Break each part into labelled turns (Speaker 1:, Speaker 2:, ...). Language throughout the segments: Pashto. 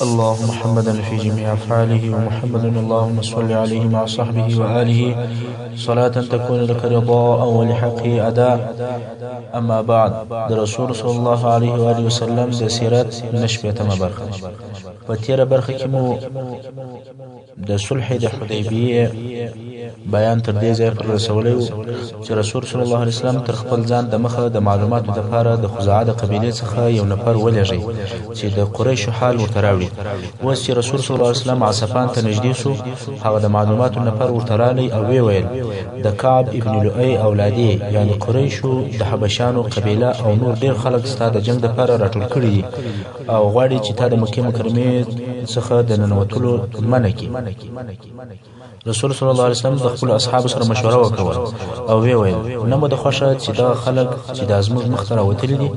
Speaker 1: اللهم محمدا في جميع أفعاله ومحمد اللهم صل عليه مع صحبه وآله صلاة تكون لك رضاء ولحقه أداء. أما بعد، رسول صلى الله عليه وآله وسلم د سیرت نشبیتمه برخه په تیره برخه کې مو د صلح د حدیبیه بیان تر دې ځای پر رسولی و چې رسول صلی الله علیه وسلم تر خپل ځان د مخه د معلوماتو دپاره د خزاعه د قبیلې څخه یو نفر ولېږئ چې د قریشو حال ورته راوړي. اوس چې رسول صلی الله علیه وسلم عصفان ته نږدې سو، هغه د معلوماتو نفر ورته رالی او ویې ویل د کعب ابن لؤی اولادې یعنې قریشو د حبشانو قبیله او نور ډېر خلک ستا د جنګ دپاره راټول کړي دي او غواړي چې تا د مکې مکرمې څخه د ننوتلو منع کړي. رسول صلی الله علیه وسلم د خپلو اصحابو سره مشوره وکوله او ویې ویل نه مو د خوښه چې دغه خلک چې دا زموږ مخته راوتلي دي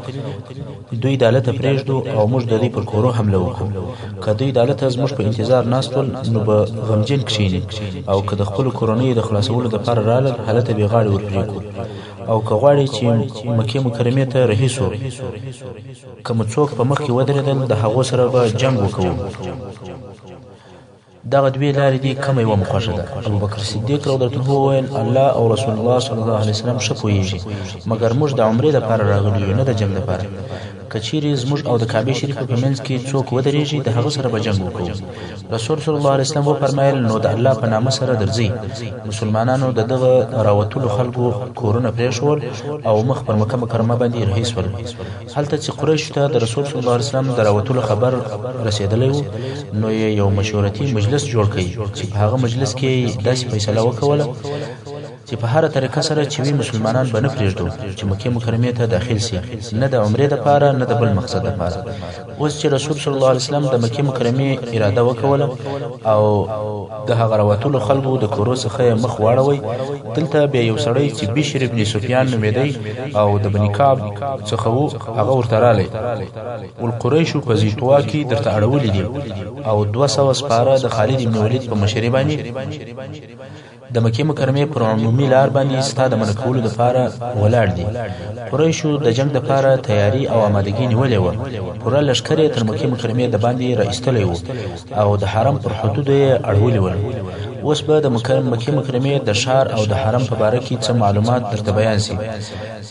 Speaker 1: دوی د هلته پرېږدو او موږ د دوی پر کورو حمله وکړو. که دوی د هلته زموږ په انتظار ناست ول نو به غمجن کښېني، او که د خپلو کورنیو د خلاصولو دپاره رالل هلته بې غاړې ورپرېږدو، او که غواړي چې مکې مکرمې ته رهي سو، که مو څوک په مخ کې ودرېدل د هغو سره به جنګ وکوو. دغه دوې لارې دي، کومه یوه مو خوښه ده؟ ابوبکر صدیق رضی الله عنه وویل الله او رسول الله صلی الله علیه وسلم ښه پوهېږي، مګر موږ د عمرې دپاره راغلي یو، نه د جنګ دپاره. که چیرې زموږ او د کعبې شریفه په منځ کې څوک ودرېږي د هغه سره به جنګ وکړو. رسول صلی الله علیه وسلم وفرمایل نو د الله په نامه سره درځئ. مسلمانانو د دغه راوتلو خلکو کورونه پرېښول او مخ پر مکه مکرمه باندې رهي سول. هلته چې قریشو ته د رسول صلی الله علیه وسلم د راوتلو خبر رسېدلی و، نو یې یو مشورتي مجلس جوړ کړئ چې په هغه مجلس کې داسې فیصله وکوله چې په هره طریقه سره چې وي مسلمانان به نه پرېږدو چې مکې مکرمې ته داخل سي، نه د عمرې دپاره نه د بل مقصد دپاره. اوس چې رسول صلی الله علیه وسلم د مکې مکرمې اراده وکوله او د هغه راوتلو خلکو د کورو څخه یې مخ واړوئ، دلته بیا یو سړی چې بشر ابن سفیان نومېدی او د بني کعب څخه و، هغه ورته رالی والقریشو په زیتوا کې درته اړولي دي او 200 سپاره د خالد ابن ولید په مشرۍ باندې د مکې مکرمې پر عمومي لار باندې ستا د منع کولو دپاره ولاړ دي. قریشو د جنګ دپاره تیاري او آمادګي نیولې وه. پوره لښکر یې تر مکې مکرمې د باندې را ایستلی و او د حرم پر حدودو یې اړولي ول. اوس به د مکې مکرمې د ښار او د حرم په باره کې څه معلومات درته بیان سي.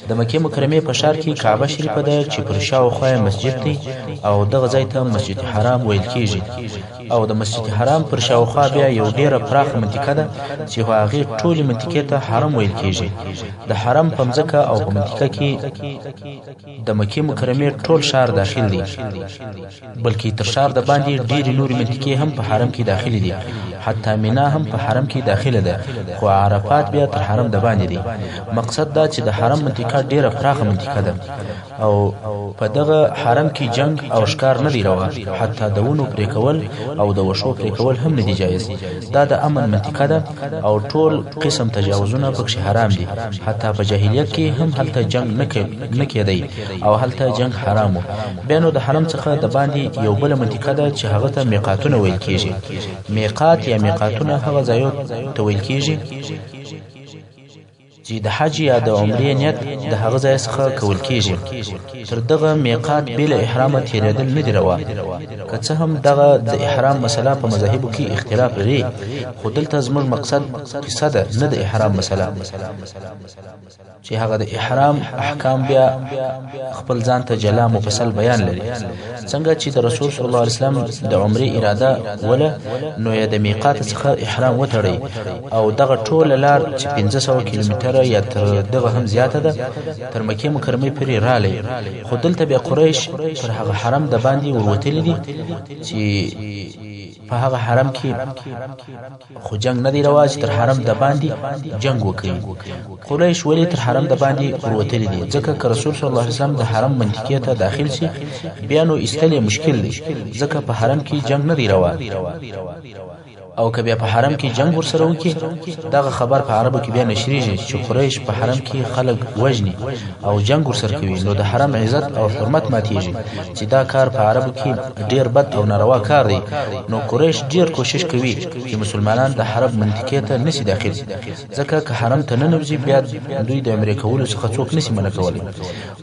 Speaker 1: د مکې مکرمې په ښار کې کعبه شریفه ده چې پر شاوخوا یې مسجد دی او دغه ځای ته مسجد حرام ویل کېږي، او د مسجد حرام پر شاوخوا بیا یو ډېره پراخه منطقه ده چې هغې ټولې منطقې ته حرم ویل کېږي. د حرم په مځکه او په منطقه کې د مکې مکرمې ټول ښار داخل دی، بلکې تر ښار د باندې ډېرې نورې منطقې هم په حرم کې داخلي دي. حتی مینا هم په حرم کې داخله ده، خو عرفات بیا تر حرم د باندې دی. مقصد دا چې د حرم منطقه ډېره پراخه منطقه ده او په دغه حرم کې جنگ او ښکار نه دی روا، حتی د ونو پرې کول او د وښو پرې کول هم نه دي جایز. دا د امن منطقه ده او ټول قسم تجاوزونه پکښې حرام دي. حتی په جاهلیت کې هم هلته جنگ نه کېدی او هلته جنگ حرام و. بیا نو د حرم څخه د باندې یو بله منطقه ده چې هغه ته میقاتونه ویل کېږي. میقات یا میقاتونه هغه ځایو ته ویل کېږي چې د حج یا د عمرې نیت د هغه ځای څخه کول کېږي. تر دغه میقات بې له احرامه تېرېدل نه دي روا، که څه هم دغه د احرام مسله په مذاهبو کې اختلاف لري، خو دلته زموږ مقصد قصه ده نه د احرام مسله، چې هغه د احرام احکام بیا خپل ځان ته جلا مفصل بیان لري. څنګه چې د رسول صلی الله علیه وسلم د عمرې اراده وله، نو یې د میقات څخه احرام وتړئ او دغه ټوله لار چې 500 کیلومتره یا تر دغه هم زیاته ده تر مکې مکرمې پورې رالی. خو دلته بیا قریش پر هغه حرم د باندې وروتلي دي چې په هغه حرم کې خو جنگ نه دی روا چې تر حرم د باندې جنگ وکړي. قریش ولې تر حرم د باندې وروتلي دي؟ ځکه که رسول صلی الله علیه وسلم د حرم منطقې ته داخل شي بیا نو ایستل یې مشکل دی، ځکه په حرم کې جنگ نه دی روا. او که بیا په حرم کې جنگ ورسره وکړي دغه خبر په عربو کې بیا نشریږي چې قریش په حرم کې خلک وژني او جنگ ورسره کوي نو د حرم عزت او حرمت ماتیږي چې دا کار په عربو کې ډیر بد او ناروا کار دی نو قریش ډیر کوشش کوي چې مسلمانان د حرم منطقې ته نشي داخل ځکه که حرم ته ننوځي بیا دوی د امریکا کولو څخه څوک نشي منع کولی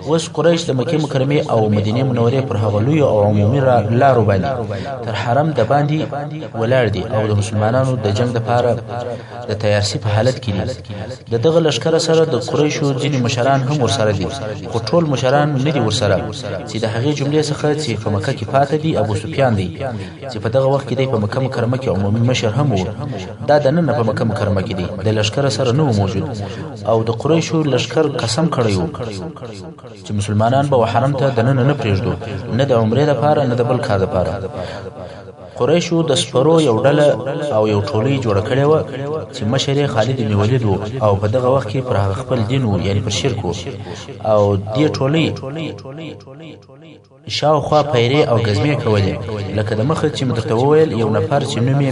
Speaker 1: اوس قریش د مکې مکرمې او مدینې منورې پر هغه لویو او عمومي لارو باندې تر حرم د باندې ولاړ دي او د مسلمانانو د جنگ لپاره د تیارسي په حالت کې دي د دغه لشکره سره د قریشو ځینې مشران هم ورسره دي خو ټول مشران نه دي ورسره چې د هغې جملې څخه چې په مکه کې پاتې دي ابو سفیان دی چې په دغه وخت کې دی په مکه مکرمه کې عمومي مشر هم و دا د نن په مکه مکرمه کې دی د لشکره سره نه موجود او د قریشو لشکر قسم کړی و چې مسلمانان به حرم ته د نن نه پرېږدو نه د عمرې لپاره نه د بل کار لپاره قریشو د سپرو یو ډله او یو ټولۍ جوړه کړې وه چې مشر یې خالد بن ولید و او په دغه وخت کې پر هغه خپل دین و یعنې پر شرک و او دې ټولۍ شاوخوا پیرې او ګزمې کولې لکه د مخه چې مې درته وویل یو نفر چې نوم یې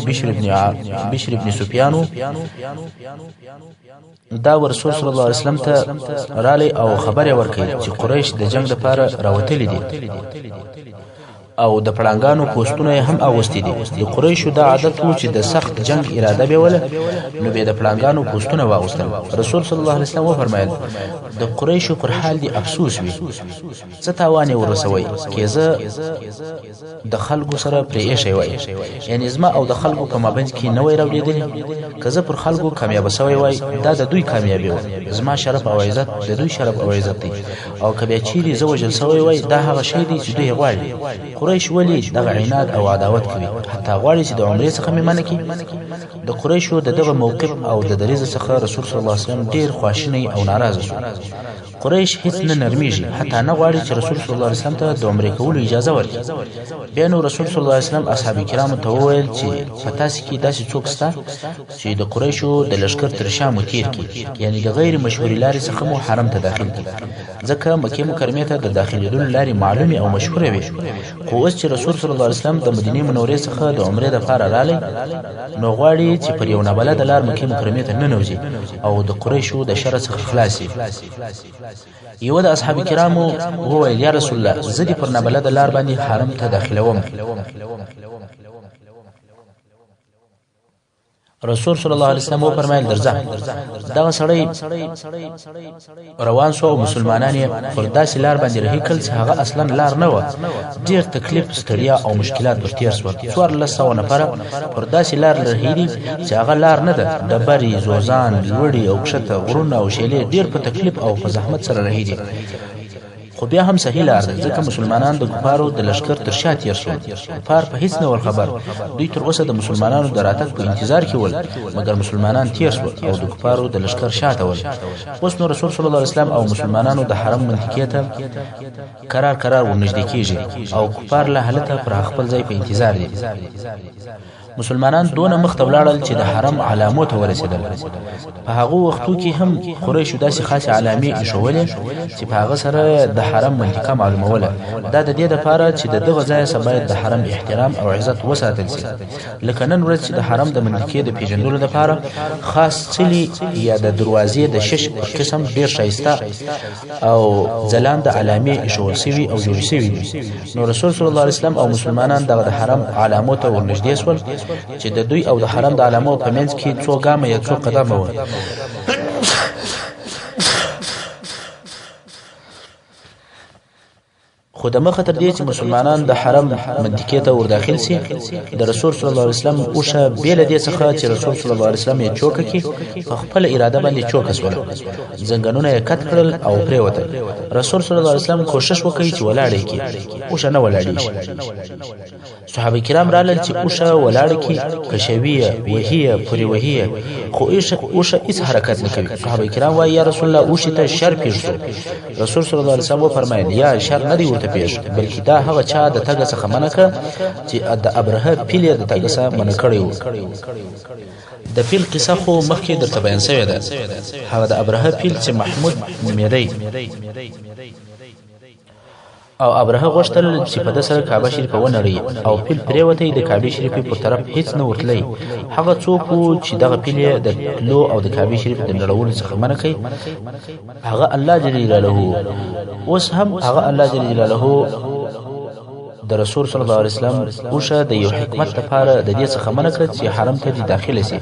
Speaker 1: بشر ابن سفیان و دا رسول صلی الله علیه وسلم ته رالی او خبر یې ورکړي چې قریش د جنگ لپاره راوتلي دي او د پړانګانو پوستونه هم اغوستي دي د قریشو دا عادت و چې د سخت جنگ اراده به وله نو به د پړانګانو پوستونه واغوستل رسول صلی الله علیه وسلم وفرمایل د قریشو پر حال دی افسوس وي څه تاوان ورسوي کېزه د خلکو سره پرې ایښی وای یعنی زما او د خلکو په مابین کې نه وای راوړېدلی که زه پر خلکو کامیابه سوی وای دا د دوی کامیابي و زما شرف او عزت د دوی شرف او عزت دی او که بیا چیرې زه وژل سوی وای دا هغه شی دی چې دوی غواړي قریش ولی دغه عناد او عداوت کوي حتی غواړي چې د عمرې څخه مې منع کړي د قریشو د دغه موقف او د دریځ څخه رسول صلی الله علیه وسلم ډیر خواشینی او ناراضه شو قریش هیڅ نه نرمیږي حتی نه غواړي چې رسول صلی الله علیه وسلم ته د عمرې کولو اجازه ورکړي بیا نو رسول صلی الله علیه وسلم اصحاب کرامو ته وویل چې په تاسو کې داسې څوک شته چې د قریشو د لشکر تر شا مو تیر کړي یعنی د غیر مشهورې لارې څخه مو حرم ته داخل کړي ځکه مکې مکرمې ته د داخلېدلو لارې معلومې او مشهوره وي خو اوس چې رسول صلی الله علیه وسلم د مدینې منورې څخه د عمرې لپاره رالی نو غواړي چې پر یو نابلده لار مکې مکرمې ته ننوځي او د قریشو د شر څخه خلاص شي یو د اصحاب کرامو وویل یا رسول الله زه دې پر نابلده لار باندې حرم ته داخلوم رسول صلی الله علیه وسلم وفرمایل درځه دا سړی روان شو او مسلمانان یې پر داسې لار باندې رهي کړل چې هغه اصلا لار نه و ډېر تکلیف ستړیا او مشکلات ورتېر شول 1400 نفره پر داسې لار رهي دي چې هغه لار نه ده ډبرې زوزان لوړې او کښته غرونه او شیلې ډېر په تکلیف او په زحمت سره رهي دي خو بیا هم صحیح لار ده ځکه مسلمانان د کفارو د لشکر تر شا تیر شول کفار په هیڅ نه ول خبر دوی تر اوسه د مسلمانانو د راتګ په انتظار کې ول مګر مسلمانان تیر شول او د کفارو د لشکر شاته ول اوس نو رسول صلی الله علیه وسلم او مسلمانانو د حرم منطقې ته قرار ورنږدې کیږي او کفار له هلته پر خپل ځای په انتظار دي مسلمانان دونه مخ ته ولاړل چې د حرم علامو ته ورسېدل په هغه وختو کې هم قریشو داسې خاصه علامې ایښولې چې په هغه سره د حرم منطقه معلوموله دا د دې لپاره چې د دغه ځای څخه باید د حرم احترام او عزت وساتل شي لکه نن ورځ چې د حرم د منطقې د پیژندلو لپاره خاص څلي یا د دروازې د شش قسم ډیر ښایسته او ځلانده علامې ایښول شوي او جوړې شوي دي نو رسول صلی الله علیه وسلم او مسلمانان دغه د حرم علامو ته ورنږدې شول چې د دوی او د حرم د علامو په منځ کې څو ګامه یا څو قدمه وه خو د مخه تر دې چې مسلمانان د حرم منطقې ته ورداخل سي د رسول صلی الله علیه وسلم اوشه بیل دې څخه چې رسول صلی الله علیه وسلم یې چوکه کې په خپل اراده باندې چوکه سول زنګنونه یې کټ کړل او پریوته رسول صلی الله علیه وسلم کوشش وکړي چې ولاړې کې اوشه نه ولاړې شي صحابه کرام رالل چې اوشه ولاړه کې کشویه وهیه پوری وهیه خو اوشه هیڅ حرکت نه کوي صحابه کرام وايي یا رسول الله اوشه ته شر پیښ رسول صلی الله علیه وسلم فرمایي یا شر نه دی ورته پیښ بلکې دا هغه چا د تګ څخه منع کړ چې د ابرهه پیل د تګ څخه منع کړی و د پیل قصه خو مخکې درته بیان شوې ده هغه د ابرهه پیل چې محمود نومېدی او ابرهه غوښتل چې په د سره کعبه شریفه ونړوي او پیل پرېوتی د کعبې شریفې پر طرف هیڅ نه ورتلی. هغه څوک و چې دغه پیل یې د تلو او د کعبې شریفې د نړولو څخه منع کوي هغه الله جل جلاله. اوس هم هغه الله جل جلاله د رسول صلی الله علیه وسلم اوشه د یو حکمت لپاره د دې څخه منع کړ چې حرم ته داخله شي.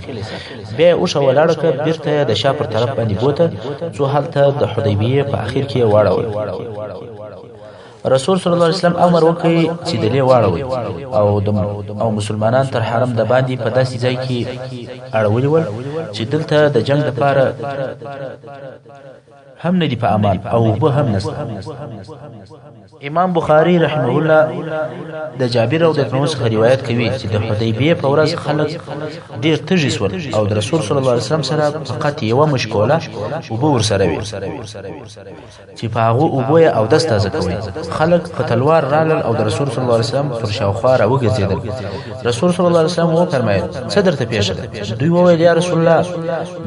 Speaker 1: بیا اوشه ولاړه کړ بیرته د شا پر طرف باندې بوته څو هلته د حدیبیه په اخر کې واړول. رسول صلی الله علیه وسلم امر وکړي چې دلې واړوي او مسلمانان تر حرم د باندې په داسې ځای کې اړولي ول چې دلته د جنگ لپاره هم ندی په امان او به هم نشته. امام بخاری رحمه الله د جابر رضی الله عنه څخه روایت کوي چې د حدیبیه په ورځ خلک ډیر تږي شول او د رسول صلی الله علیه وسلم سره فقط یو مشکوله او به ورسره وي چې په هغه او به او دست تازه کوي. خلک په تلوار رالل او د رسول صلی الله علیه وسلم پر شاوخوا راوګرځیدل. رسول صلی الله علیه وسلم و فرمایل څه درته پیښ ده؟ دوی وویل یا رسول الله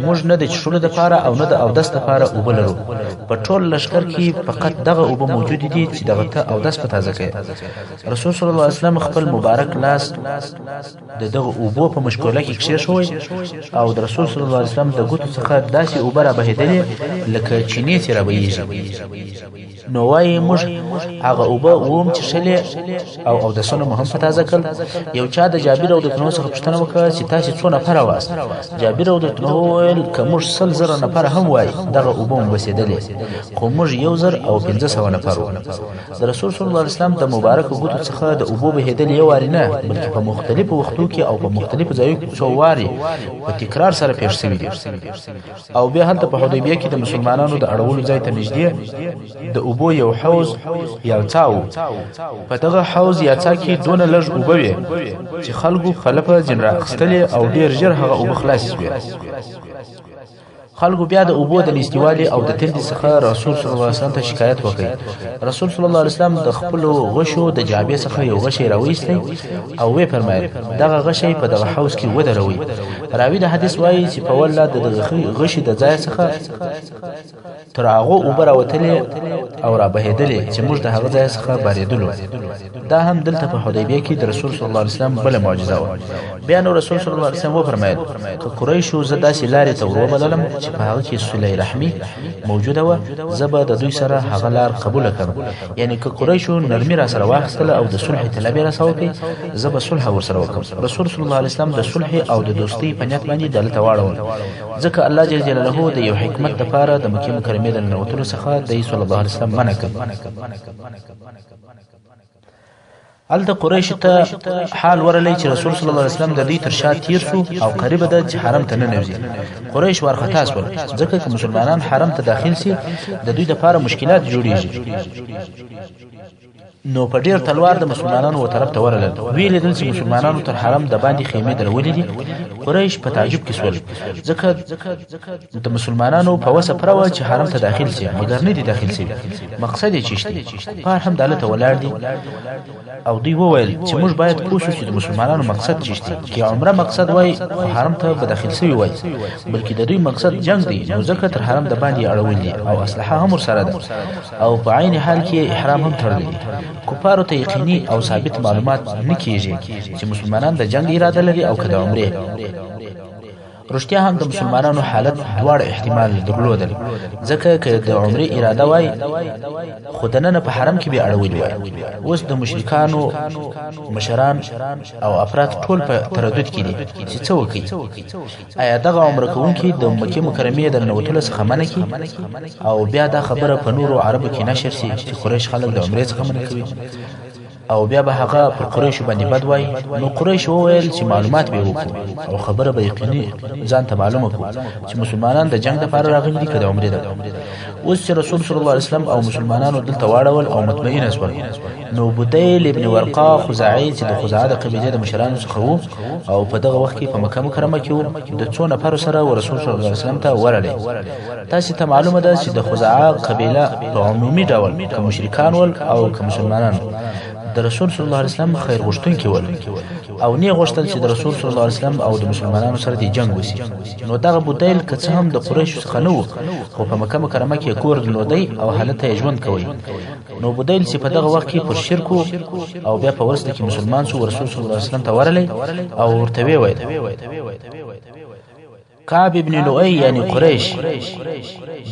Speaker 1: موږ نه د چښلو لپاره او نه د اودس لپاره اوبه لرو. په ټول لشکر کې فقط دغه اوبه موجود دي چې دغه ته اودس په تازه کوي. رسول صلی الله علیه وسلم خپل مبارک لاس د دغه اوبو په مشکوله کې کښېښوی او د رسول صلی الله علیه وسلم د ګوتو څخه داسې اوبه رابهېدلې لکه چینې چې رابهېږي. نو وایي موږ هغه اوبه ووم څښلې او اودسونه مو هم په تازه کړل. یو چا د جابر رضی الله عنه څخه پوښتنه وکړه چې تاسې څو نفره واست؟ جابر رضی الله عنه وویل که موږ 100,000 نفره هم وای دغه اوبه مو بسېدلې خو موږ 1,500 نفر وو. د رسول صلی الله علیه وسلم د مبارکو ګوتو څخه د اوبو بهېدل یو وارې نه بلکې په مختلفو وختو کې او په مختلفو ځایو کې څو وارې په تکرار سره پیښ شوي دي. او بیا هلته په حدیبیه کې د مسلمانانو د اړولو ځای ته نږدې د اوبو یو حوض یا څا و. په دغه حوض یا څا کې دونه لږ اوبه وې چې خلکو خلفه ځین رااخیستلې او ډېر ژر هغه اوبه خلاصې شوې. خلکو بیا د اوبو د نشتوالي او د تندې څخه رسول صلی الله علیه وسلم ته شکایت وکړ. رسول صلی الله علیه وسلم د خپل غشو د جعبې څخه یو غشی راوېستی او وی فرمایل دغه غشی په دغه حوض کې ودروي. راوی د حدیث وایي چې په والله د غشي د ځای څخه تر هغه اوبه راوتلې او را بهېدلې چې موږ د هغه ځای څخه بارېدلو. دا هم دلته په حدیبیه کې د رسول صلی الله علیه وسلم بل معجزه و. بیا نو رسول صلی الله علیه وسلم وفرمایل که قریشو زه داسې لارې ته وروبللم چې په هغه کې صلح رحمي موجوده وه زه به د دوی سره هغه لار قبوله کړم. یعنی که قریشو نرمي را سره واخیستله او د صلح طلب یې راسره وکړي زه به صلح ورسره وکړم. رسول صلی الله علیه وسلم د صلح او د دوستۍ په نیت باندې دلته واړول ځکه الله جل جلاله د یو حکمت لپاره د مکې مکرمې د ننوتلو څخه د صلی الله علیه وسلم منع کړ. هلته قریش ته حال ورلی چې رسول صلی الله علیه وسلم د دوی تر شا تیر شو او قریبه ده چې حرم ته ننوځي. قریش وارخطا شول ځکه که مسلمانان حرم ته داخل سي د دوی لپاره مشکلات جوړیږي. نو په ډیر تلوار د مسلمانانو و طرف ته ورغلل. ویل دل چې مسلمانانو تر حرم د باندې خیمه درولې دي. قریش په تعجب کې شول ځکه د مسلمانانو په وسه پروا چې حرم ته داخل شي مګر نه دي داخل شي. مقصد یې چیشته په هم دالته ولاړ دي او دوی وویل چې موږ باید پوه شو چې د مسلمانانو مقصد چیشته. کې عمره مقصد وای حرم ته به داخل شي وای بلکې د دوی مقصد جنگ دی. نو ځکه تر حرم د باندې اړول دي او اسلحه هم ورسره ده او په عین حال کې احرام هم تړلی دي. کفارو ته یقیني او ثابت معلومات نه کیږي چې مسلمانان د جنگ اراده لري او که د عمره. رښتیا هم د مسلمانانو حالت دواړه احتمال درلودل ځکه که د عمره اراده وای خو دننه په حرم کې به اړولي وای. اوس د مشرکانو مشران او افراد ټول په تردد کې دي چې څه وکړي. آیا دغه عمره کوونکي د مکې مکرمې د ننوتلو څخه منع کړي او بیا دا خبره په نورو عربو کې نشر شي چې قریش خلک د عمرې څخه منع کوي او بیا به هغه پر قریشو باندې بد وای. نو قریش وویل چې معلومات به وکړو او خبره به یقیني ځان ته معلومه کړو چې مسلمانان د جنگ لپاره راغلي دي که د عمرې ده. اوس چې رسول صلی الله علیه وسلم او مسلمانانو دلته واړول او مطمئن شول نو بدیل ابن ورقه خزاعي چې د خزاعه د قبیلې د مشرانو څخه وو او په دغه وخت کې په مکه مکرمه کې وو د څو نفرو سره رسول صلی الله علیه وسلم ته ورغلی. تاسو ته معلومه ده چې د خزاعه قبیله په عمومي ډول که مشرکان ول او که مسلمانان د رسول صلی الله علیه وسلم خیر غوښتونکي ول او نه غوښتل چې د رسول صلی الله علیه وسلم او د مسلمانانو سره د جنگ وشي. نو دغه بودیل که څه هم د قریشو څخه نه و خو په مکه مکرمه کې کور درلودی او حالت یې ژوند کوي. نو بودیل چې په دغه وخت کې پر شرک او بیا په ورسته کې مسلمان شو رسول صلی الله علیه وسلم ته ورغلی او ورته ویل کعب ابن لؤی یعنی قریش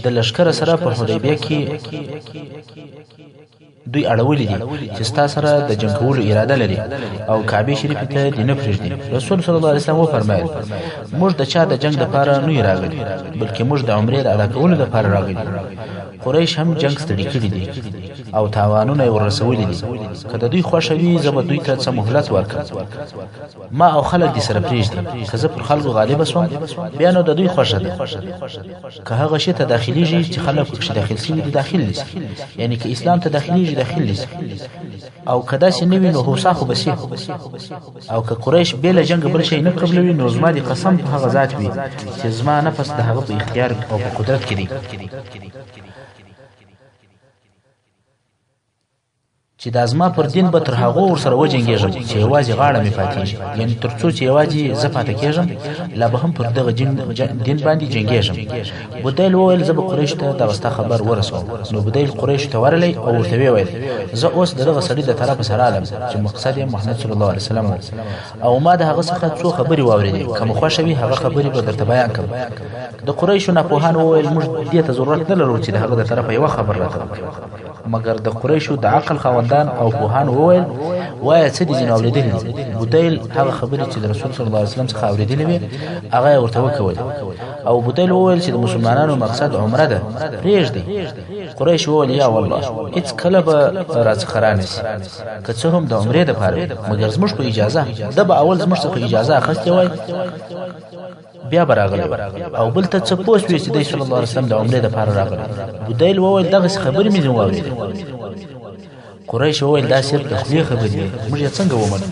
Speaker 1: د لشکره سره په حدیبیه کې دوی اړولې دي چې ستا سره د جنگ کولو اراده لري او کعبه شریفه ته دې نه پرېږدي. رسول صلی الله علیه وسلم وفرمایل موږ د چا د جنگ لپاره نه راغلي بلکې موږ د عمرې د ادا کولو لپاره راغلي. قریش هم جنگ ستړي کړي دي او تاوانونه ورسولي دي. که د دوی خوښه وي زه به دوی ته څه مهلت ورکړم ما او خلک دې سره پرېږدي. که زه پر خلکو غالبه سوم بیا نو د دوی خوښه ده. که هغه شي ته داخليږي چې خلک پکښې داخل شوي دي داخل نشي یعنی که اسلام ته داخليږي داخل نشي او که داسې نه وي نو هوسا خو به شي. او که قریش بې له جنګه بل شی نه قبلوي نو زما د قسم په هغه ذات وي چې زما نفس د هغه په اختیار او په قدرت کې دی چې د ازما پر دین به تر هغه ور سره وجنګېږم چې یوازې غاړه مې پاتېږي یعنی تر څو چې یوازې زه پاتې کېږم لا به هم پر دغه دین باندې جنګېږم. بودیل وویل زه به قریشو ته دغه ستا خبر ورسوم. نو بودیل قریشو ته ورغلی او ورته ویل زه اوس د دغه سړي د طرفه سره رالم چې مقصد یې محمد صلی الله علیه وسلم او ما د هغه څخه څو خبرې واورېدې که مو خوښه وي هغه خبرې به درته بیان کړم. د قریشو ناپوهانو وویل موږ دې ته ضرورت نه لرو چې د هغه د طرفه یوه خبر راته وکړي. مګر د قریشو د عقل خاوندان او پوهان وویل وایه څه دي ځینې اورېدلي دي. بودیل هغه خبرې چې د رسول صلی الله علیه وسلم څخه اورېدلې وې هغه یې ورته وکولې او بودیل وویل چې د مسلمانانو مقصد عمره ده پرېږدئ. قریش وویل یا والله هېڅ کله به راڅخه رانیسي که څه هم د عمرې دپاره وي مګر زموږ په اجازه ده به اول زموږ څخه اجازه اخیستې وای بیا به راغلی او بل ته څه پوه شوې چې دی صلی الله علیه وسلم د عمرې دپاره راغلی. بودیل وویل دغسې خبرې مې ځینې واورېدې. قریش وویل دا صرف د خولې خبرې دي موږ یې څنګه ومنو.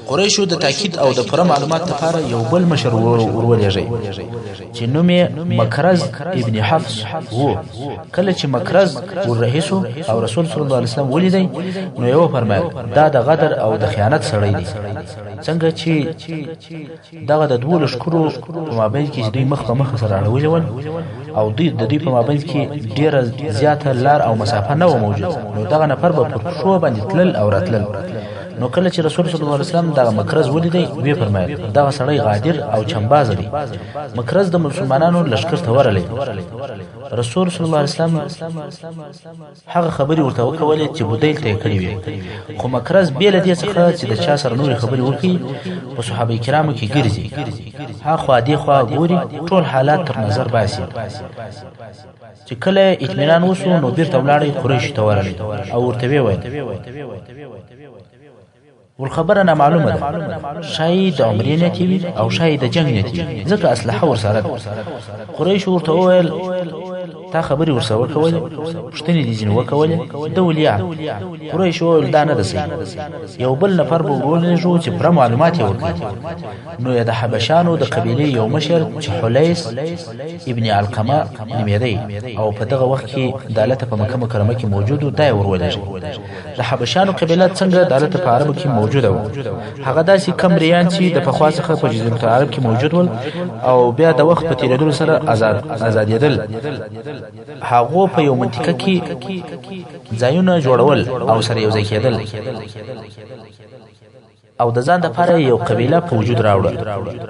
Speaker 1: قریشو د تاکید او د پوره معلومات لپاره یو بل مشر ورولېږئ چې نوم یې مکرز ابن حفص و. کله چې مکرز وررهي سو او رسول صلی الله علیه وسلم ولیدی نو یې وفرمایل دا د غدر او د خیانت سړی دی. څنګه چې دغه د دوو لښکرو په مابین کې چې دوی مخ په مخ سره اړولي ول او دوی د دوی په مابین کې ډېره زیاته لار او مسافه نه و موجود نو دغه نفر به پر پښو باندې تلل او راتلل. نو کله چې رسول صلی الله علیه وسلم دغه مکرز ولیدی وی فرمایل دغه سړی غادر او چمباز دی. مکرز د مسلمانانو لشکر ته ورغلی. رسول صلی الله علیه وسلم هغه خبرې ورته وکولې چې بودیل ته یې کړې وې خو مکرز بې له دې څخه چې د چا سره نورې خبرې وکړي په صحابه کرامو کې ګرځي هاخوا دېخوا ګوري ټول حالات تر نظر باسي. چې کله اطمینان وسو نو بیرته ولاړی قریشو ته ورغلی او ورته ویل والخبره نامعلومه ده شاید د عمرې نیت وي او شاید د جنګ نیت وي ځکه اسلحه ورسره ده. قریش ورته وویل تا خبرې ورسره وکولې پوښتنې دې ځینې وکولې ده ولیعه. قریش وویل دا نه ده صحیح یو بل نفر به ورولېږو چې پوره معلومات یې ورکړي. نو یې د حبشانو د قبیلې یو مشر چې حلیس ابن علقمه نومېدی او په دغه وخت کې د هلته په مکه مکرمه کې موجود و دا یې ورولېږي. د حبشانو قبیله څنګه د هلته په عربو کې موجوده و هغه داسې کم ریان چې د پخوا څخه په جزیرة العرب کې موجود ول او بیا د وخت په تېرېدلو سره ازادېدل. هغو په یو منطقه کې ځایونه جوړول او سره یو ځای کېدل او د ځان دپاره یو قبیله په وجود راوړه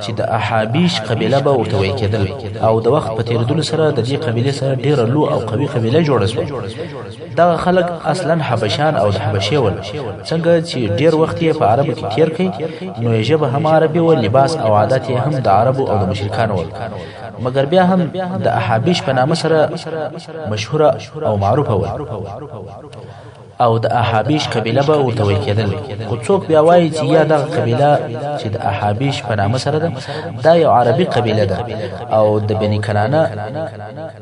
Speaker 1: چې د احابیش قبیله به ورته ویل کېدل او د وخت په تېرېدلو سره د دې قبیلې سره ډېره لو او قوي قبیله جوړه شوه. دغه خلک اصلا حبشان او د حبشې ول څنګه چې ډېر وخت یې په عربو کې تېر کړي نو یې ژبه هم عربي و لباس او عادت یې هم د عربو او د مشرکانو ول مګر بیا هم د احابیش په نامه سره مشهوره او معروفه وه او د احابیش قبیله به ورته ویل کېدل. خو څوک بیا وایي چې یا دغه قبیله چې د احابیش په نامه سره ده دا یو عربي قبیله ده او د بني کنانه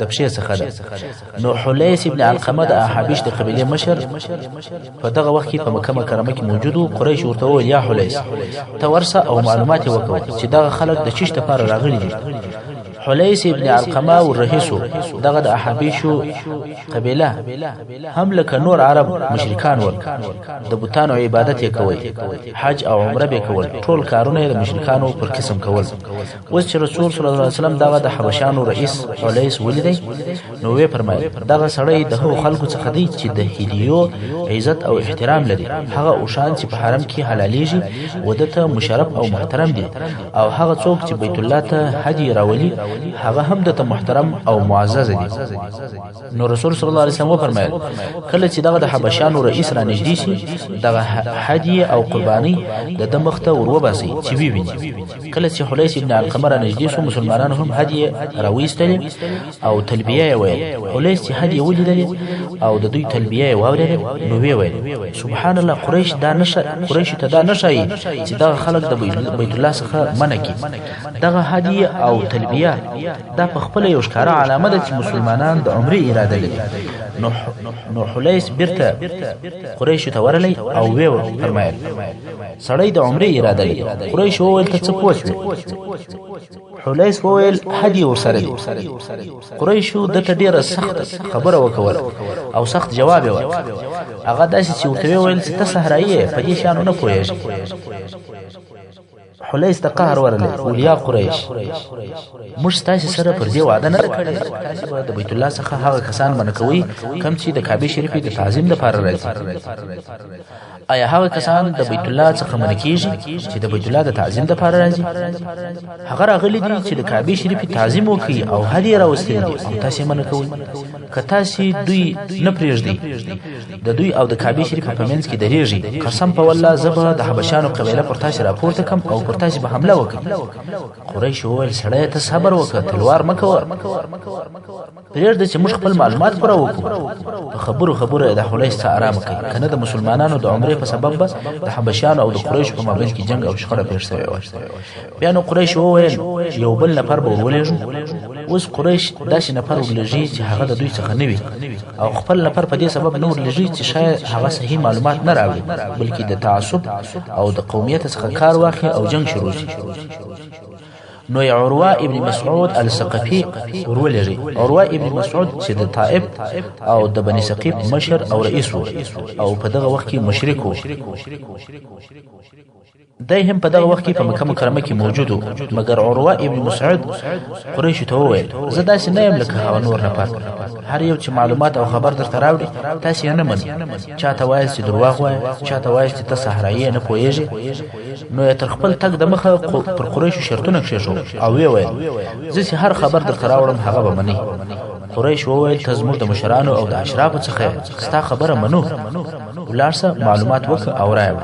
Speaker 1: د پښې څخه ده. نو حلیس ابن علقمه د احابیش د قبیلې مشر په دغه وخت کې په مکه مکرمه کې موجود و. قریش ورته وویل یا حلیس ته ورسه او معلومات یې وکړه چې دغه خلک د چیش دپاره راغلي دي حلیس ابن علقمه ورهیسو دغه د احابیشو قبیله هم لکه نور عرب مشرکان ول د بوتانو عبادت یې کوي حج او عمره به کول ټول کارونه د مشرکانو پر قسم کول اوس چې رسول صلی الله علیه وسلم دغه د حبشانو رئیس حلیس ولیدي نو وی فرمایي دغه سړی د هغو خلکو څخه دی چې د هدیو عزت او احترام لري هغه اوشان چې په حرم کې حلاليږي ودته مشرف او محترم دي او هغه څوک چې بیت الله ته هدی راولي هغه هم د محترم او معزز دي نو رسول صلی الله علیه وسلم فرمایل کله چې دغه د حبشانو رئیس را نږدې شي دغه هدی او قرباني د مخته وروباسي چې ویني کله چې حلیس ابن علقمه را نږدې شو مسلمانانو هم هدی راويستل او تلبیه یې ویل حلیس چې هدی ولیدل او د دوی تلبیه یې واورېدل نو ویل سبحان الله قریش ته دا نشي چې دغه خلک د بیت الله څخه منکي دغه هدی او تلبیه دا په خپل یو ښکاره علامه ده چې مسلمانان د عمره اراده لري نو حلیس برته قریش ته ورلی او وی فرمایل سړی د عمره اراده لري قریش وویل ته څه پوښتنه حلیس وویل هدی ورسره دی قریش د ډیره سخت خبره وکوله او سخت جواب یې ورکړ هغه داسې چې ورته ویل چې ته صحرایي په دې شانو نه پوهېږې حلیس د قهر ورلی ولیا قریش موږ ستاسې سره پر دې وعده نه ده کړې تاسې به د بیت الله څخه هغه کسان منع کوئ کوم چې د کعبې شریفې د تعظیم لپاره راځي آیا هغه کسان د بیت الله څخه منع کیږي چې د بیت الله د تعظیم لپاره راځي هغه راغلي دي چې د کعبې شریفې تعظیم وکړي او هدیه راوستي دي او تاسې منع کوئ که تاسې دوی نه پرېږدئ د دوی او د کعبې شریفې په منځ کې درېږي قسم په والله زه به د حبشانو قبیله پر تاسې راپورته کړم او پر تاسې به حمله وکړم قریش وویل سړیه ته صبر وکړه تلوار مه کوه پرېږده چې موږ خپل معلومات پوره وکړو په خبرو د حلیس څخه ارامه کوي که نه د مسلمانانو د عمرې په سبب به د حبشانو او د قریشو په مابین کې جنګ او شخړه پېښ شوې وه بیا نو قریش وویل یو بل نفر به ورولېږو اوس قریش داسې نفر ورلېږي چې هغه د دوی څخه نه وي او خپل نفر په دې سبب نه ورلېږي چې شاید هغه صحیح معلومات نه راوړي بلکې د تعصب او د قومیت څخه کار واخلي او جنگ شروع شي نو عروه ابن مسعود الثقفي ورولېږي عروه ابن مسعود چې د طائف او د بني ثقيف مشر او رئیس و او په دغه وخت کې مشرک و دای هم په دغه وخت کې په مکه مکرمه کې موجود و مګر عروه ابن مسعود قریش ته وویل زه داسې نه یم لکه هغه نور نفر هر یو چې معلومات او خبر درته راوړي تاسې یې نه منئ چاته وایاست چې درواغ وایه چاته وایاست چې ته صحرایي نه پوهېږې نو یې تر خپل تګ د مخه پر قریشو شرطونه کښېښود او ویې ویل زه چې هر خبر درته راوړم هغه به منئ قریش وویل ته زموږ د مشرانو او د اشرافو څخه ستا خبره منو ولاړ شه معلومات وکړه او رایه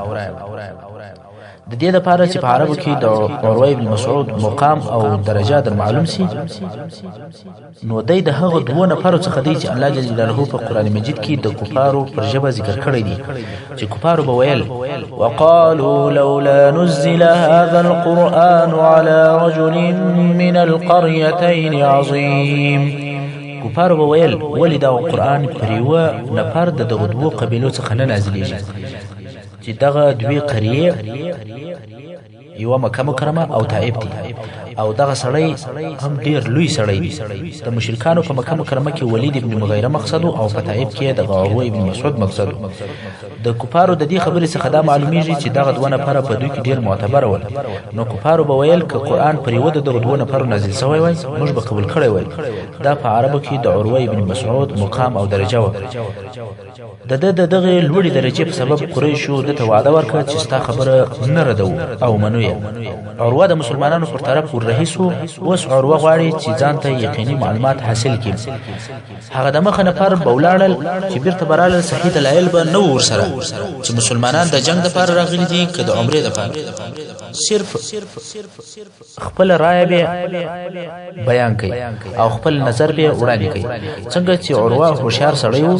Speaker 1: د دې لپاره چې په عربو کې د عروه ابن مسعود مقام او درجه در معلوم سي نو دای د هغه دوه نفرو څخه دی چې الله جل جلاله په قران مجید کې د کفارو پر ژبه ذکر کړی دی چې کفارو به ویل وقالوا لولا نزل هذا القرآن على رجل من القريتين عظيم کفارو به ویل ولې دا قرآن پر یوه نفر د دغه دوه قبیلو څخه نه نازلیږي چې دغه دوی قریه یو مکه مکرمه او طائف دي او دغه سړی هم ډیر لوی سړی دی د مشرکانو په مکه مکرمه کې ولید ابن مغیره مقصد او په طائف کې د عروه ابن مسعود مقصد د کفارو د دې خبرې څخه دا معلومیږي چې دغه دوه نفر په دوی کې ډیر معتبر ول نو کفارو به ویل ک قرآن پر یو دغه دوه نفر نازل شوی وای موږ به قبول کړی وای دا په عربو کې د عروه ابن مسعود مقام او درجه و د دغه لوړې درجه په سبب قریشو د وعده ورکړه چې ستا خبره نه ردو او منو عروه د مسلمانانو پر طرف ورهیسو اوس عروه غواړي چې ځان ته یقیني معلومات حاصل کړي هغه د مخه نفر بولاړل چې بیرته براله صحیح دلایل به نو ورسره چې مسلمانان د جنگ لپاره راغلي دي که د عمره لپاره صرف خپل رائے به بیان کوي او خپل نظر به وړاندې کوي څنګه چې عروه هوښیار سړی وو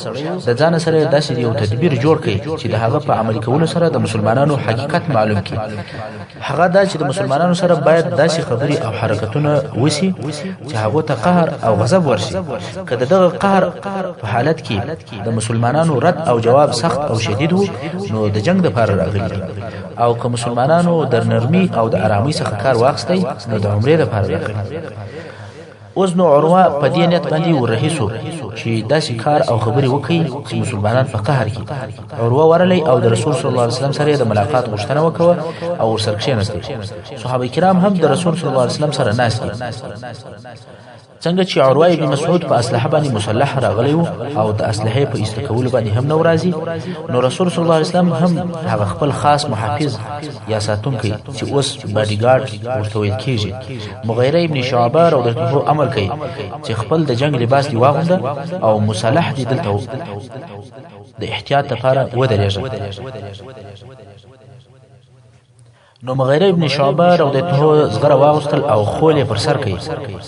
Speaker 1: د ځان سره داسې یو تدبیر جوړ کړي چې د هغه په عمل کولو سره د مسلمانانو حقیقت معلوم کړي هغه دا چې د مسلمانانو سره باید داسې خبري او حرکتونه وسی چې هغه ته قهر او غضب ورشي کله دغه قهر په حالت کې د مسلمانانو رد او جواب سخت او شدید وو نو د جنگ لپاره راغلي او که مسلمانانو د نرمي او د آرامي څخه کار واخستي نو د عمره لپاره راغلي اوس نو عروه په دې نیت باندې ورهیسو چې داسې کار او خبرې وکړي چې مسلمانان په قهر کې. عروه ورلی او د رسول صلی الله علیه وسلم سره د ملاقات غوښتنه وکړه او ورسره کښېناستل. صحابه کرام هم د رسول صلی الله علیه وسلم سره ناست دي. څنګه چې عروه ابن مسعود په اسلحه باندې مسلح راغلی و او د اسلحې په ایسته کولو باندې هم نو راځي، نو رسول صلی الله علیه وسلم هم هغه خپل خاص محافظ یا ساتونکی چې اوس باډي ګارد ورته ویل کېږي مغیره ابن شعبه رضی الله عنه امر کوي چې خپل د جنگ لباس دی واغونده او مسلح دي دلته د احتیاط لپاره ودرېږي. نو مغیره ابن شعبه رضی الله عنه زغره واغوستل او خول یې پر سر کوي،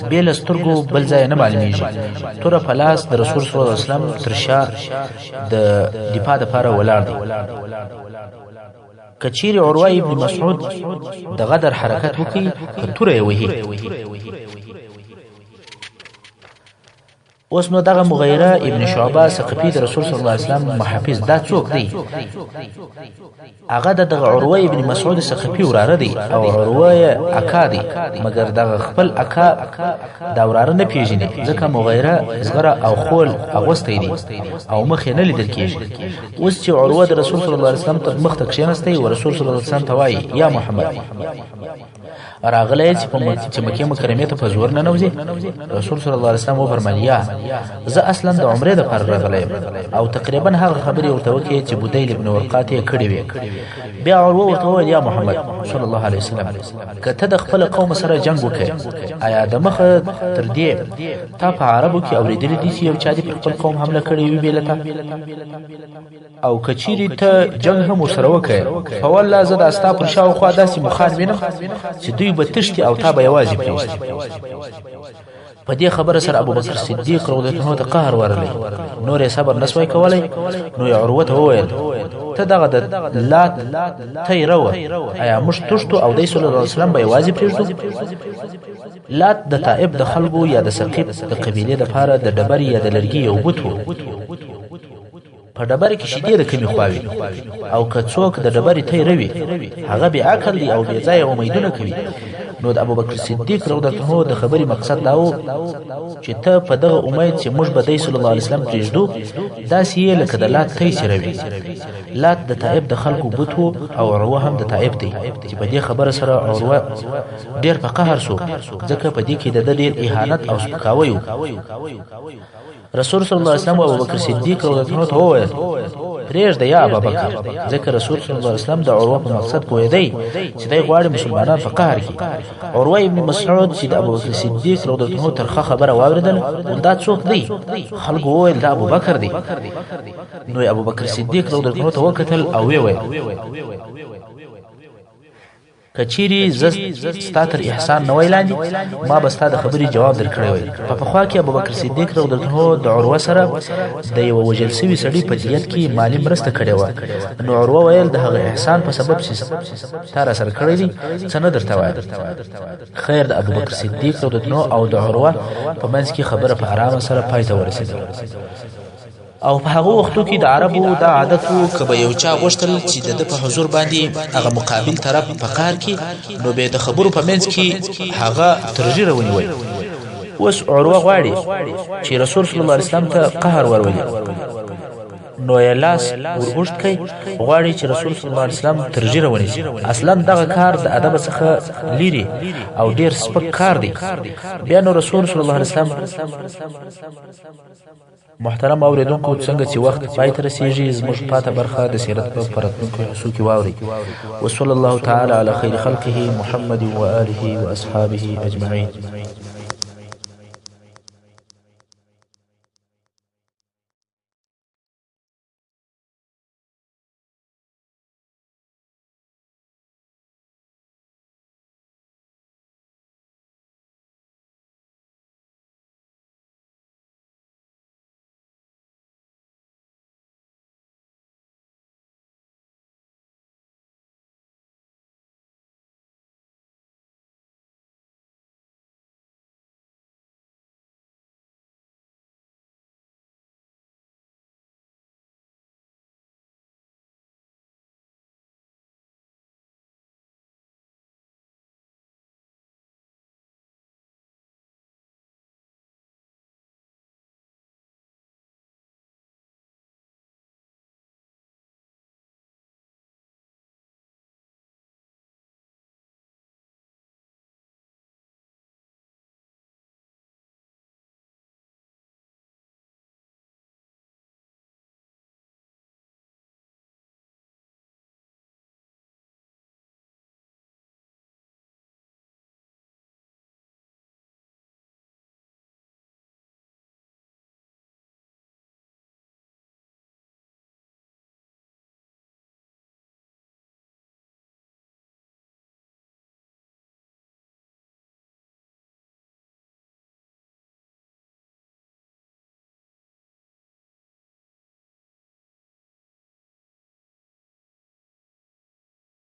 Speaker 1: بې له سترګو بل ځای نه معلومیږي. توره په لاس د رسول صلی الله علیه وسلم تر شا د دفاع دپاره ولاړ دی. که چیرې عروه ابن مسعود د غدر حرکت وکړي که توره یې وهي. اوس نو دغه مغیره ابن شعبه ثقفي د رسول صلی الله علیه وسلم محافظ دا څوک دی؟ هغه دغه عروه ابن مسعود ثقفي وراره دی او عروه اکا دی، مګر دغه خپل اکا دا وراره نه پیژني ځکه مغیره زغره او خول اغوستی دی او مخ یې نه لیدل کېږي. اوس چې عروه د رسول صلی الله علیه وسلم تر مخ ته کښېنستی او رسول صلی الله علیه وسلم ته وایي یا محمد راغلی چې مکې مکرمې ته په زور ننوځي. رسول صلی الله علیه وسلم وفرمایل یا زه اصلا د عمرې دپاره راغلی یم او تقریبا هغه خبرې ورته وکړې چې بدیل ابن ورقات یې کړې وې. بیا عروه ورته وویل یا محمد صلی الله علیه وسلم که ته د خپل قوم سره جنګ وکړې آیا د مخه تر دې تا په عربو کې اورېدلي دي چې یو چا دې پر خپل قوم حمله کړې وي بې له تا؟ او که چیرې ته جنګ هم ورسره وکړې فوالله زه د ستا پر شاوخوا داسې مخان وینم چې دوی به تښتي او تا به یوازې پرېږدي. په دې خبره سره ابوبکر صدیق رضی الله عنه ته قهر ورغلی، نور یې صبر نسوای کولی. نو یې عروه ته وویل ته دغه د لات ته یې روه، آیا موږ تښتو او دی صلی الله علیه وسلم به یوازې پرېږدو؟ لات د طائب د خلکو یا د ثقیف د قبیلې دپاره د ډبرې یا د لرګي یو بت و. په ډبرې کې شیدې د کمې خواوي او که څوک د ډبرې تی روي هغه بې عقل دی او بې ځایه امیدونه کوي. نو د ابوبکر صدیق رضی الله عنه د خبرې مقصد دا و چې ته په دغه امید چې موږ به دی صلی الله علیه وسلم پرېږدو داسې یې لکه د لات تی چې روي. لات د طائب د خلکو بت و او عروه هم د طائب دی چې په دې خبره سره عروه ډېر په قهر سو ځکه په دې کې د ده ډېر اهانت او سپکاوی و. رسول صلی الله علیه وسلم او ابوبکر صدیق رضی الله عنه ته وویل پرېږده یا ابابکر، ځکه رسول صلی الله علیه وسلم د عروه په مقصد پوهېدی چې دی غواړي مسلمانان په قهر کړي. عروه ابن مسعود چې د ابوبکر صدیق رضی الله عنه ترخه خبره واورېدله دا څوک دی؟ خلکو وویل دا ابوبکر دی. نو ابوبکر صدیق رضی الله عنه ته وکتل او ویې ویل که چیرې زه ستا تر احسان نه وای لاندې ما به ستا د خبرې جواب در کړی وی. په پخوا کې ابوبکر صدیق رضی الله عنه د عروه سره د یوه وژل سوي سړي په دیت کې مالي مرسته کړې وه. نو عروه ویل د هغه احسان په سبب چې تا را سره کړی دی څه نه درته وایم. خیر د ابوبکر صدیق رضی الله عنه او د عروه په منځ کې خبره په ارامه سره پای ته ورسېدله. او په هغه وختو کې د عربو دا عادت و که به یو چا غوښتل چې د ده په حضور باندې هغه مقابل طرف په قهر کې نو به د خبرو په منځ کې هغه ترجیح ونیوی. اوس عروه غواړي چې رسول صلی الله علیه وسلم ته قهر ورولي، نو یې لاس ورغوښت کوي غواړي چې رسول صلی الله علیه وسلم ترجیح ونیسي. اصلا دغه کار د ادب څخه لیرې او ډېر سپک کار دی. بیا نو رسول صلی الله علیه وسلم محترم اوریدونکو څنګه چې وخت پای ته رسیږي زموږ پاته برخه د سیرت په راتلونکو حصو کې واورئ. وصلی الله تعالی علی خیر خلقه محمد و آله و اصحابه اجمعین.